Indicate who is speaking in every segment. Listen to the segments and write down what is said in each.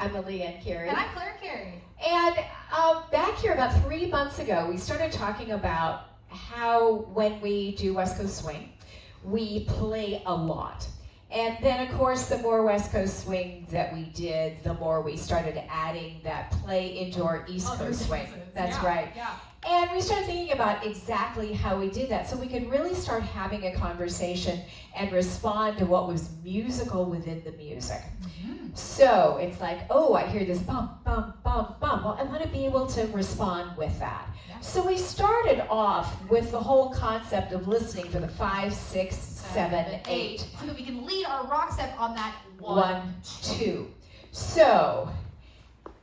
Speaker 1: I'm Leanne Carey.
Speaker 2: And I'm Claire Carey.
Speaker 1: And back here about 3 months ago, we started talking about how when we do West Coast Swing, we play a lot. And then, of course, the more West Coast Swing that we did, the more we started adding that play into our East Coast Swing. That's right.
Speaker 2: Yeah.
Speaker 1: And we started thinking about exactly how we did that, so we could really start having a conversation and respond to what was musical within the music.
Speaker 2: Mm-hmm.
Speaker 1: So it's like, oh, I hear this bump, bump, bump, bump. Well, I want to be able to respond with that.
Speaker 2: Yeah.
Speaker 1: So we started off with the whole concept of listening for the 5, 6, 7, 8.
Speaker 2: So that we can lead our rock step on that
Speaker 1: 1, 2. So,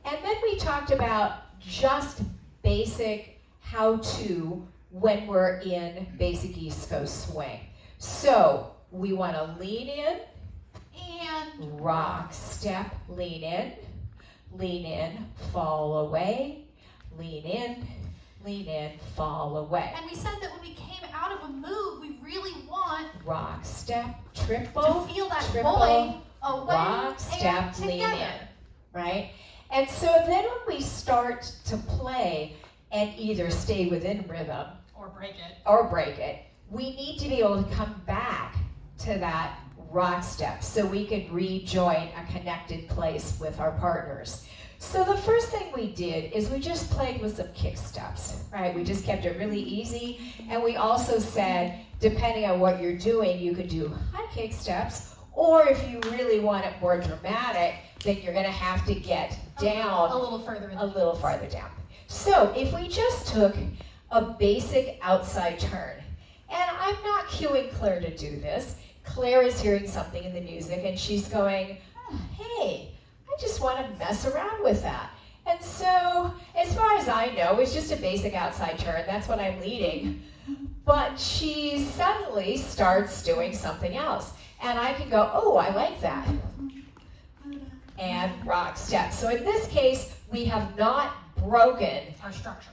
Speaker 1: and then we talked about just basic how-to when we're in basic East Coast swing. So we want to lean in
Speaker 2: and
Speaker 1: rock step, lean in, fall away, lean in, fall away.
Speaker 2: And we said that when we came out of a move, we really want
Speaker 1: Rock step, triple,
Speaker 2: to feel that
Speaker 1: triple,
Speaker 2: going away
Speaker 1: rock step,
Speaker 2: and
Speaker 1: lean
Speaker 2: together.
Speaker 1: in, right? And so then when we start to play and either stay within rhythm
Speaker 2: Or break it.
Speaker 1: we need to be able to come back to that rock step so we can rejoin a connected place with our partners. So the first thing we did is we just played with some kick steps, right? We just kept it really easy, and we also said, depending on what you're doing, you could do high kick steps, or if you really want it more dramatic, then you're gonna have to get down
Speaker 2: a little further.
Speaker 1: a little farther down. So if we just took a basic outside turn, and I'm not cueing Claire to do this. Claire is hearing something in the music and she's going, hey, I just want to mess around with that. And so, as far as I know, it's just a basic outside turn. That's what I'm leading. But she suddenly starts doing something else. And I can go, oh, I like that. And rock step. So in this case, we have not broken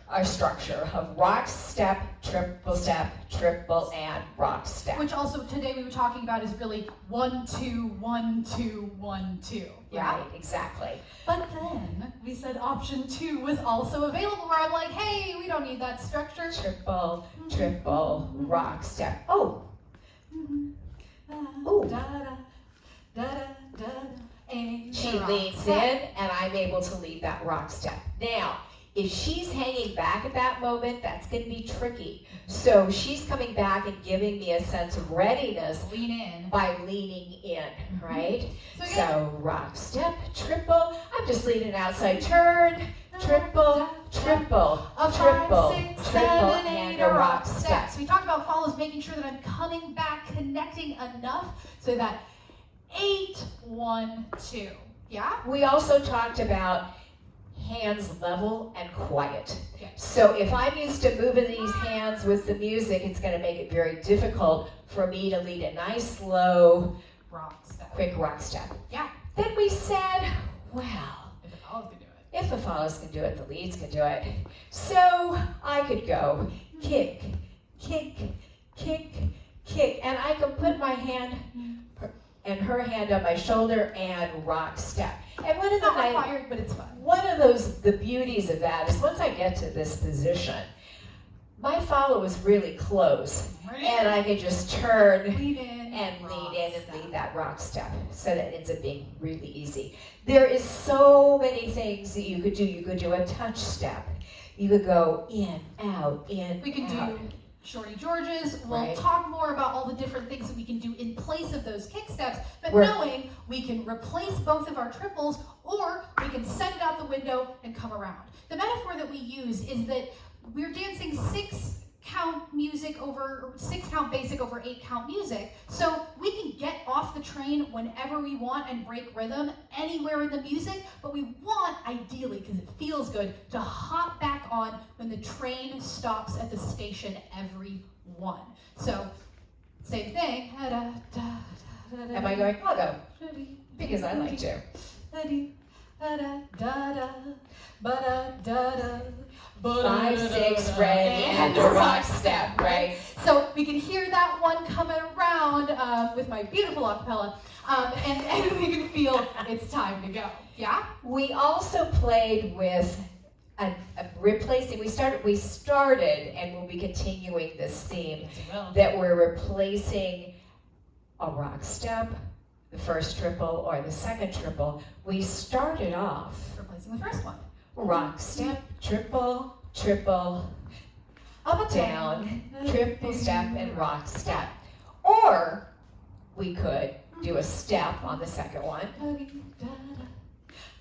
Speaker 1: our structure of rock step, triple, and rock step.
Speaker 2: Which also today we were talking about is really 1, 2, 1, 2, 1, 2. Yeah?
Speaker 1: Right, exactly.
Speaker 2: But then we said option 2 was also available where I'm like, hey, we don't need that structure.
Speaker 1: Triple, rock step. Oh. Ooh. She leans in, and I'm able to lead that rock step. Now, if she's hanging back at that moment, that's going to be tricky. So she's coming back and giving me a sense of readiness
Speaker 2: Lean in.
Speaker 1: by leaning in, right?
Speaker 2: So
Speaker 1: So rock step, triple. I'm just leading an outside turn, triple,
Speaker 2: A 5, 6, 7, 8,
Speaker 1: and a rock step.
Speaker 2: So we talked about follows, making sure that I'm coming back, connecting enough so that 8, 1, 2. Yeah?
Speaker 1: We also talked about hands level and quiet.
Speaker 2: Yeah.
Speaker 1: So if I'm used to moving these hands with the music, it's going to make it very difficult for me to lead a nice, slow,
Speaker 2: Rock step.
Speaker 1: quick rock step.
Speaker 2: Yeah.
Speaker 1: Then we said, well,
Speaker 2: If the follows can do it.
Speaker 1: if the follows can do it, the leads can do it. So I could go kick, kick, kick, kick, and I could put my hand and her hand on my shoulder and rock step. And one of the
Speaker 2: Not required, but it's fun.
Speaker 1: the beauties of that is once I get to this position, my follow is really close, and I can just turn
Speaker 2: Lean in
Speaker 1: and
Speaker 2: rock
Speaker 1: lead in and
Speaker 2: step.
Speaker 1: lead that rock step, so that ends up being really easy. There is so many things that you could do. You could do a touch step. You could go in, out, in,
Speaker 2: We can
Speaker 1: out.
Speaker 2: do Shorty Georges. We'll
Speaker 1: Right.
Speaker 2: talk more about all the different things that we can do in place of those kick steps, but
Speaker 1: We're-
Speaker 2: knowing we can replace both of our triples or we can send it out the window and come around. The metaphor that we use is that we're dancing 6 count music over 6 count basic over 8 count music. So we can get off the train whenever we want and break rhythm anywhere in the music, but we want, ideally, because it feels good, to hop back on when the train stops at the station every one. So same thing.
Speaker 1: Am I going? I'll go, because I like to. 5, 6, ready, and a rock step, right?
Speaker 2: So we can hear that one coming around with my beautiful acapella, and we can feel it's time to go. Yeah?
Speaker 1: We also played with replacing. We started, and we'll be continuing this theme that we're replacing a rock step, the first triple or the second triple. We started off
Speaker 2: Replacing the first one.
Speaker 1: rock step, triple, triple, up, down, triple step, and rock step. Or we could do a step on the second one,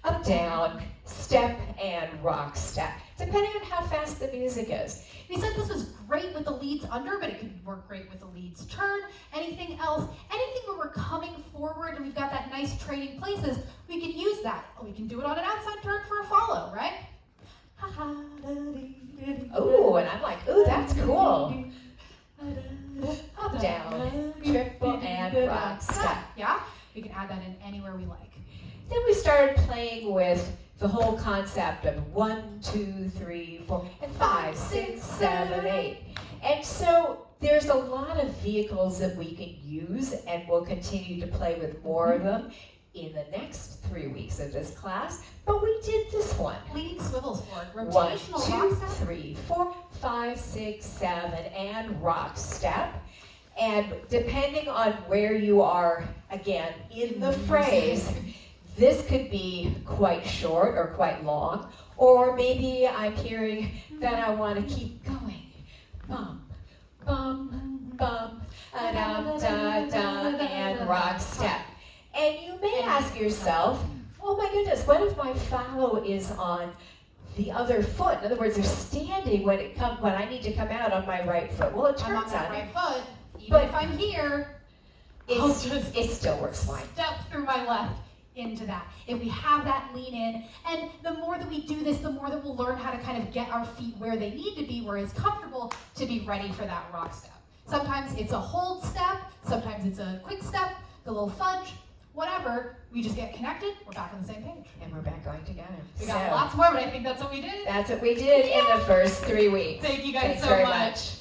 Speaker 1: up, down, step, and rock step, depending on how fast the music is.
Speaker 2: We said this was great with the leads under, but it could work great with the leads turn. Anything else, anything where we're coming forward and we've got that nice trading places, we can use that. We can do it on an outside turn for a follow, right?
Speaker 1: Ooh, and I'm like, ooh, that's cool. Up, down, triple, and rock step.
Speaker 2: Yeah, we can add that in anywhere we like.
Speaker 1: Then we started playing with the whole concept of 1, 2, 3, 4, and 5, 6, 7, 8. And so there's a lot of vehicles that we can use, and we'll continue to play with more of them in the next 3 weeks of this class. But we did this one.
Speaker 2: Leading swivels forward.
Speaker 1: 1,
Speaker 2: Rotational
Speaker 1: 2,
Speaker 2: rock step.
Speaker 1: 3, 4, 5, 6, 7, and rock step. And depending on where you are, again, in the phrase, this could be quite short or quite long, or maybe I'm hearing that I want to keep going. Bum, bum, bum, da, da, da, and rock step. And you may ask yourself, oh my goodness, what if my follow is on the other foot? In other words, they're standing when I need to come out on my right foot. Well, it
Speaker 2: I'm on
Speaker 1: turns
Speaker 2: that
Speaker 1: out
Speaker 2: right foot. Even
Speaker 1: but
Speaker 2: if I'm here,
Speaker 1: it still works fine.
Speaker 2: step through my left into that. If we have that lean in, and the more that we do this, the more that we'll learn how to kind of get our feet where they need to be, where it's comfortable to be ready for that rock step. Sometimes it's a hold step, sometimes it's a quick step, the little fudge, whatever. We just get connected, we're back on the same page.
Speaker 1: And we're back going together.
Speaker 2: We got lots more, but I think that's what we did.
Speaker 1: That's what we did in the first 3 weeks.
Speaker 2: Thank you guys
Speaker 1: Thanks
Speaker 2: so
Speaker 1: very
Speaker 2: much.
Speaker 1: much.